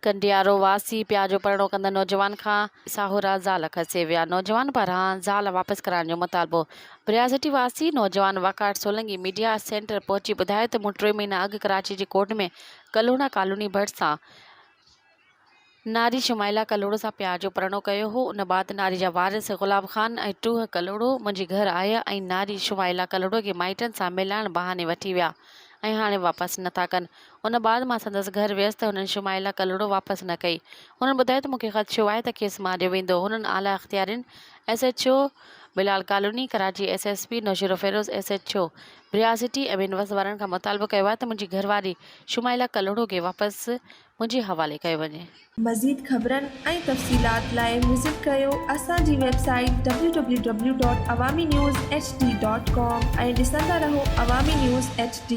कंडियारो वासी प्याजो परणो कंदा नौजवान खां साहुरा ज़ाल खसे विया। नौजवान पारां ज़ाल वापसि कराइण जो मुतालबो। ब्रियाज़िटी वासी नौजवान वाक़ाट सोलंगी मीडिया सेंटर पहुची ॿुधाए त मूं 3 महीना अॻु कराची जी कोर्ट में कल्होड़ा कॉलोनी भट्ट सां नारी शुमाइला कल्होड़ो सां प्याजो परणो कयो हो। उन बाद नारी जा वारिस गुलाब खान ऐं टूह कल्होड़ो मुंहिंजे घर आया ऐं नारी शुमाइला कल्होड़ो खे माइटनि सां मिलाइण बहाने वठी विया ऐं हाणे वापसि नथा कनि। उन बाद मां संदसि घर वियसि त हुननि शुमाइला कल्होड़ो वापसि न कई। हुननि ॿुधायो त मूंखे ख़दशो आहे त केस मारियो वेंदो। हुननि आला इख़्तियारियुनि SHO Bilal colony, Karachi SSP Naushahro Feroze, SHO ब्रियाज़िटी ऐं ॿिनि वस वारनि खां मुतालबो कयो आहे त मुंहिंजी घरवारी शुमाइला कल्होड़ो खे वापसि मुंहिंजे हवाले कयो वञे। मज़ीद ख़बरनि ऐं तफ़सीलात लाइ विज़िट कयो असांजी वेबसाइट www.awamiNewsHD.com ऐं ॾिसंदा रहो अवामी न्यूज़ HD।